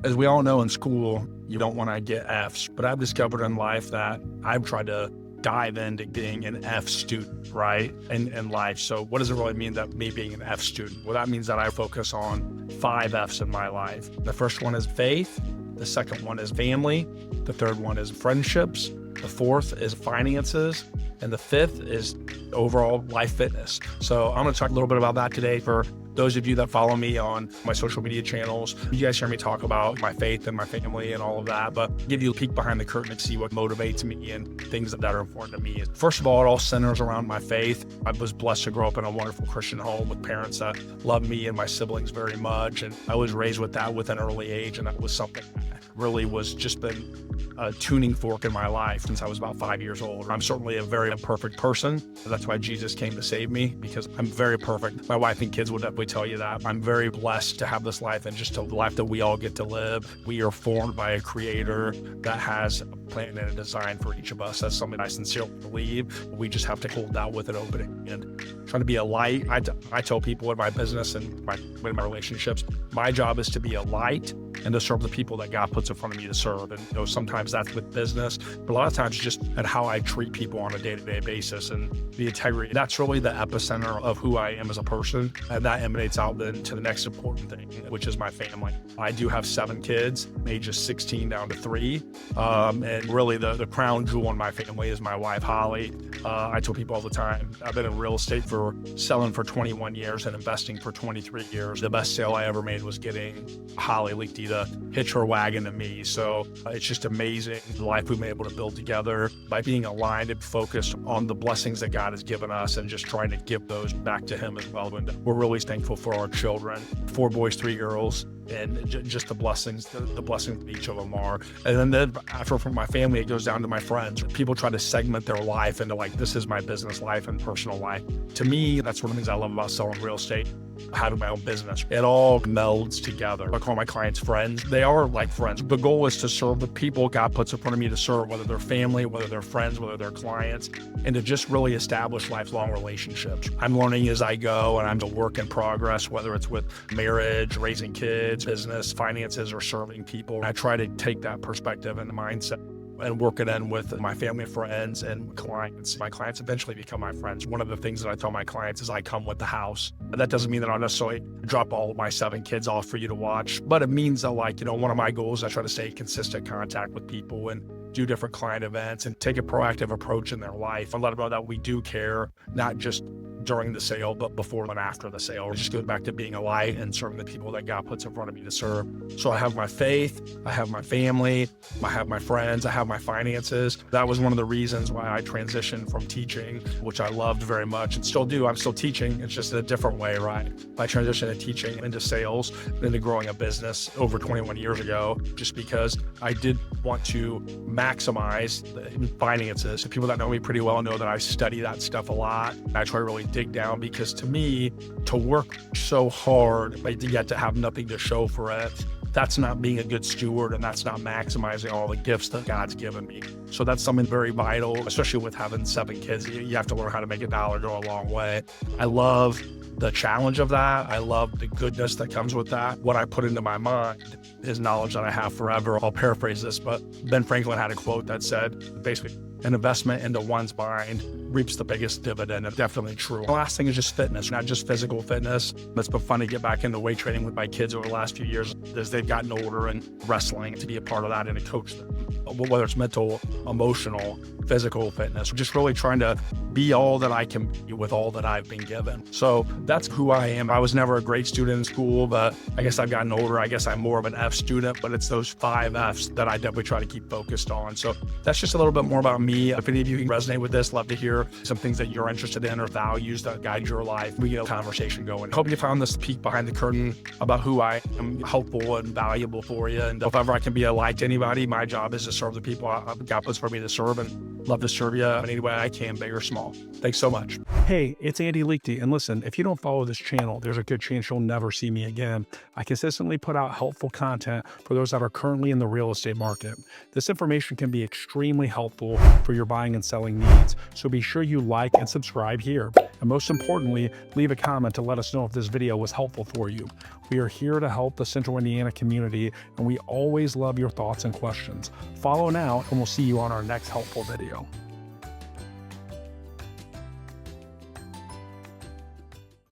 As we all know in school, you don't want to get Fs, but I've discovered in life that I've tried to dive into being an F student, right, in life. So what does it really mean that me being an F student? Well, that means that I focus on 5 Fs in my life. The first one is faith. The second one is family. The third one is friendships. The fourth is finances. And the fifth is overall life fitness. So I'm going to talk a little bit about that today for those of you that follow me on my social media channels. You guys hear me talk about my faith and my family and all of that, but give you a peek behind the curtain and see what motivates me and things that are important to me. First of all, it all centers around my faith. I was blessed to grow up in a wonderful Christian home with parents that loved me and my siblings very much. And I was raised with that with an early age. And that was something that really was just been a tuning fork in my life since I was about 5 years old. I'm certainly a very imperfect person. That's why Jesus came to save me, because I'm very perfect. My wife and kids will definitely tell you that. I'm very blessed to have this life and just a life that we all get to live. We are formed by a creator that has a plan and a design for each of us. That's something I sincerely believe. We just have to hold that with an open hand. Trying to be a light. I tell people in my business and in my relationships, my job is to be a light and to serve the people that God puts in front of me to serve. And sometimes that's with business, but a lot of times just at how I treat people on a day-to-day basis and the integrity. That's really the epicenter of who I am as a person. And that emanates out then to the next important thing, which is my family. I do have 7 kids, ages 16 down to 3. And really the crown jewel in my family is my wife, Holly. I tell people all the time, I've been in real estate selling for 21 years and investing for 23 years. The best sale I ever made was getting Holly Liechty to hitch her wagon to me. So it's just amazing the life we've been able to build together by being aligned and focused on the blessings that God has given us and just trying to give those back to Him as well. And we're really thankful for our children, 4 boys, 3 girls, and just the blessings that each of them are. And then after from my family, it goes down to my friends. People try to segment their life into like, this is my business life and personal life. To me, that's one of the things I love about selling real estate. Having my own business. It all melds together. I call my clients friends. They are like friends. The goal is to serve the people God puts in front of me to serve, whether they're family, whether they're friends, whether they're clients, and to just really establish lifelong relationships. I'm learning as I go, and I'm a work in progress, whether it's with marriage, raising kids, business, finances, or serving people. I try to take that perspective and the mindset and work it in with my family, friends, and clients. My clients eventually become my friends. One of the things that I tell my clients is I come with the house. That doesn't mean that I'll necessarily drop all of my 7 kids off for you to watch, but it means that one of my goals, I try to stay in consistent contact with people and do different client events and take a proactive approach in their life. And let them know that we do care, not just during the sale, but before and after the sale. It just goes back to being a light and serving the people that God puts in front of me to serve. So I have my faith, I have my family, I have my friends, I have my finances. That was one of the reasons why I transitioned from teaching, which I loved very much and still do. I'm still teaching. It's just in a different way, right? I transitioned to teaching into sales, into growing a business over 21 years ago, just because I did want to maximize the finances. So people that know me pretty well know that I study that stuff a lot. I try to really dig down, because to me, to work so hard but yet to have nothing to show for it, that's not being a good steward, and that's not maximizing all the gifts that God's given me. So that's something very vital, especially with having 7 kids. You have to learn how to make $1 go a long way. I love the challenge of that. I love the goodness that comes with that. What I put into my mind is knowledge that I have forever. I'll paraphrase this, but Ben Franklin had a quote that said, basically, an investment into one's mind reaps the biggest dividend. It's definitely true. The last thing is just fitness, not just physical fitness. It's been fun to get back into weight training with my kids over the last few years as they've gotten older, and wrestling, to be a part of that and to coach them. Whether it's mental, emotional, physical fitness, just really trying to be all that I can be with all that I've been given. So that's who I am. I was never a great student in school, but I guess I've gotten older. I guess I'm more of an F student, but it's those 5 Fs that I definitely try to keep focused on. So that's just a little bit more about me. If any of you can resonate with this, love to hear some things that you're interested in or values that guide your life. We get a conversation going. Hope you found this peek behind the curtain about who I am, helpful and valuable for you. And if ever I can be a light to anybody, my job is to serve the people God puts for me to serve, and love to serve you in any way I can, big or small. Thanks so much. Hey, it's Andy Liechty, and listen, if you don't follow this channel, there's a good chance you'll never see me again. I consistently put out helpful content for those that are currently in the real estate market. This information can be extremely helpful for your buying and selling needs, so be sure you like and subscribe here. And most importantly, leave a comment to let us know if this video was helpful for you. We are here to help the Central Indiana community, and we always love your thoughts and questions. Follow now, and we'll see you on our next helpful video.